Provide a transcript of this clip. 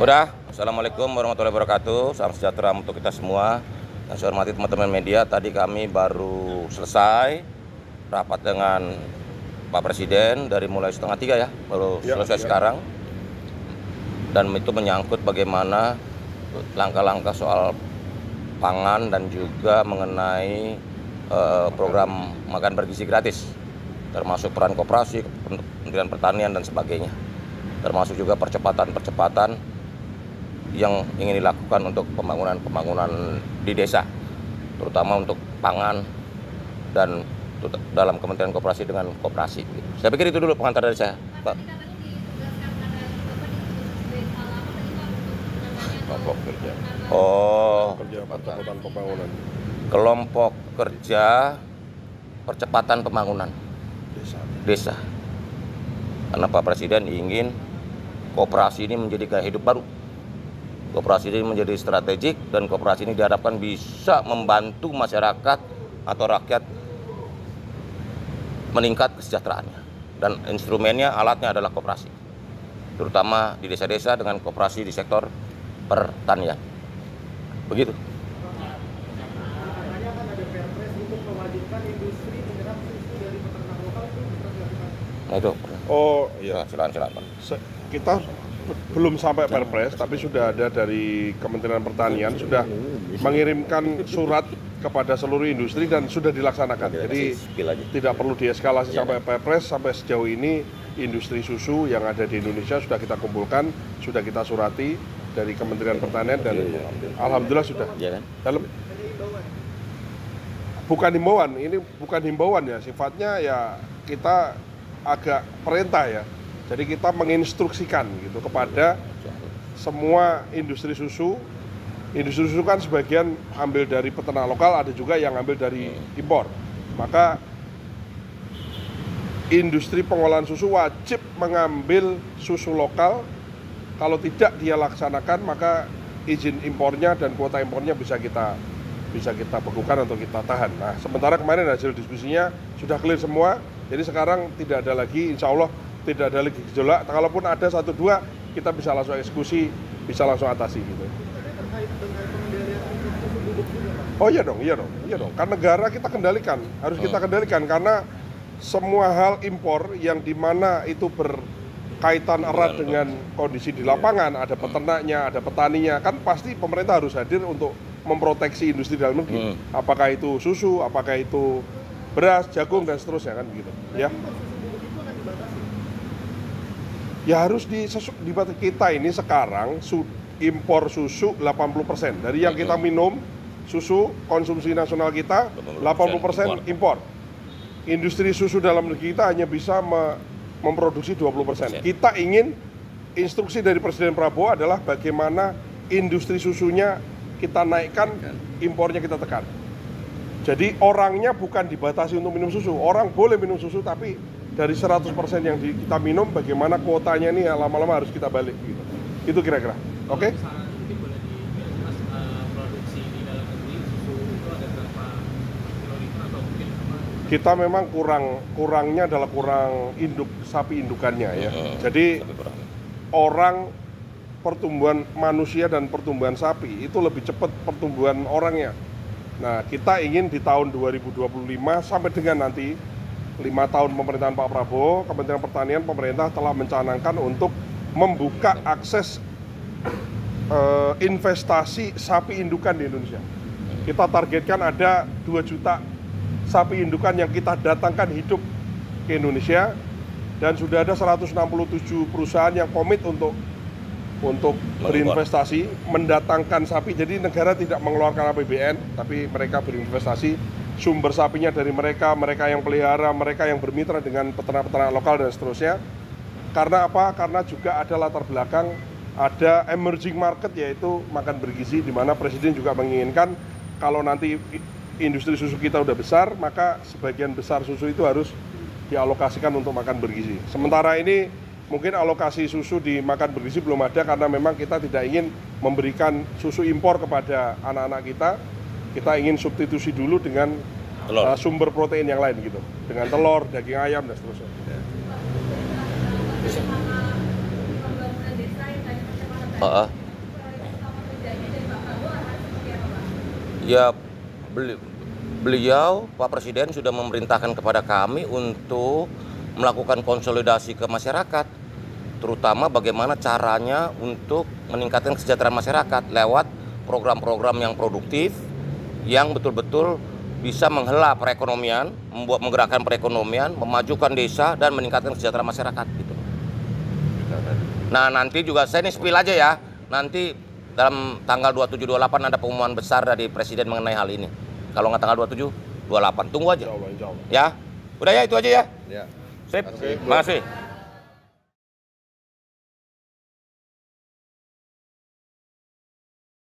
Udah, Assalamualaikum warahmatullahi wabarakatuh. Salam sejahtera untuk kita semua. Yang saya hormati teman-teman media, tadi kami baru selesai rapat dengan Pak Presiden dari mulai 2:30 ya, baru selesai sekarang. Dan itu menyangkut bagaimana langkah-langkah soal pangan dan juga mengenai program makan bergizi gratis, termasuk peran koperasi, Kementerian Pertanian dan sebagainya, termasuk juga percepatan yang ingin dilakukan untuk pembangunan di desa, terutama untuk pangan dan dalam Kementerian Koperasi dengan koperasi. Saya pikir itu dulu pengantar dari saya, Pak. Kelompok kerja. Oh, Kerja percepatan pembangunan kelompok kerja percepatan pembangunan desa. Karena Pak Presiden ingin koperasi ini menjadi gaya hidup baru. Koperasi ini menjadi strategik dan koperasi ini diharapkan bisa membantu masyarakat atau rakyat meningkat kesejahteraannya. Dan instrumennya, alatnya adalah koperasi, terutama di desa-desa dengan koperasi di sektor pertanian. Begitu. Nah itu. Oh iya, silakan. kita belum sampai perpres, tapi sudah ada dari Kementerian Pertanian sudah mengirimkan surat kepada seluruh industri dan sudah dilaksanakan. Jadi tidak perlu dieskalasi sampai perpres. Sampai sejauh ini industri susu yang ada di Indonesia sudah kita kumpulkan, sudah kita surati dari Kementerian Pertanian dan alhamdulillah sudah. Dalam bukan himbauan, ini bukan himbauan ya, sifatnya ya kita agak perintah ya. Jadi kita menginstruksikan gitu kepada semua industri susu. Industri susu kan sebagian ambil dari peternak lokal, ada juga yang ambil dari impor. Maka industri pengolahan susu wajib mengambil susu lokal. Kalau tidak dia laksanakan, maka izin impornya dan kuota impornya bisa kita bekukan atau kita tahan. Nah, sementara kemarin hasil diskusinya sudah clear semua. Jadi sekarang tidak ada lagi, insya Allah tidak ada lagi gejolak. Kalaupun ada 1-2, kita bisa langsung eksekusi, bisa langsung atasi gitu. Oh iya dong. Kan negara kita kendalikan, harus kita kendalikan karena semua hal impor yang dimana itu berkaitan erat dengan kondisi di lapangan, ada peternaknya, ada petaninya, kan pasti pemerintah harus hadir untuk memproteksi industri dalam negeri. Apakah itu susu, apakah itu beras, jagung dan seterusnya kan begitu. Ya harus dibatasi. Kita ini sekarang impor susu 80%. Dari yang kita minum, susu konsumsi nasional kita 80% impor. Industri susu dalam negeri kita hanya bisa memproduksi 20%. Kita ingin, instruksi dari Presiden Prabowo adalah bagaimana industri susunya kita naikkan, impornya kita tekan. Jadi orangnya bukan dibatasi untuk minum susu. Orang boleh minum susu, tapi dari 100% yang kita minum, bagaimana kuotanya ini ya lama-lama harus kita balik gitu. Itu kira-kira. Oke? Kita memang kurangnya adalah kurang sapi indukannya ya. Jadi orang pertumbuhan manusia dan pertumbuhan sapi itu lebih cepat pertumbuhan orangnya. Nah, kita ingin di tahun 2025 sampai dengan nanti 5 tahun pemerintahan Pak Prabowo, Kementerian Pertanian, pemerintah telah mencanangkan untuk membuka akses investasi sapi indukan di Indonesia. Kita targetkan ada 2 juta sapi indukan yang kita datangkan hidup ke Indonesia, dan sudah ada 167 perusahaan yang komit untuk berinvestasi, mendatangkan sapi. Jadi negara tidak mengeluarkan APBN, tapi mereka berinvestasi. Sumber sapinya dari mereka yang pelihara, mereka yang bermitra dengan peternak-peternak lokal dan seterusnya. Karena apa? Karena juga ada latar belakang, ada emerging market yaitu makan bergizi, di mana Presiden juga menginginkan kalau nanti industri susu kita udah besar, maka sebagian besar susu itu harus dialokasikan untuk makan bergizi. Sementara ini mungkin alokasi susu di makan bergizi belum ada karena memang kita tidak ingin memberikan susu impor kepada anak-anak kita. Kita ingin substitusi dulu dengan sumber protein yang lain gitu, dengan telur, daging ayam dan seterusnya. Heeh. Ya, beliau Pak Presiden sudah memerintahkan kepada kami untuk melakukan konsolidasi ke masyarakat, terutama bagaimana caranya untuk meningkatkan kesejahteraan masyarakat lewat program-program yang produktif, yang betul-betul bisa menghela perekonomian, menggerakkan perekonomian, memajukan desa dan meningkatkan kesejahteraan masyarakat gitu. Nah, nanti juga saya ini spill aja ya. Nanti dalam tanggal 27-28 ada pengumuman besar dari Presiden mengenai hal ini. Kalau nggak tanggal 27, 28. Tunggu aja. Insya Allah, insya Allah. Ya. Udah ya, itu aja ya. Ya. Sip. Terima kasih. Terima kasih.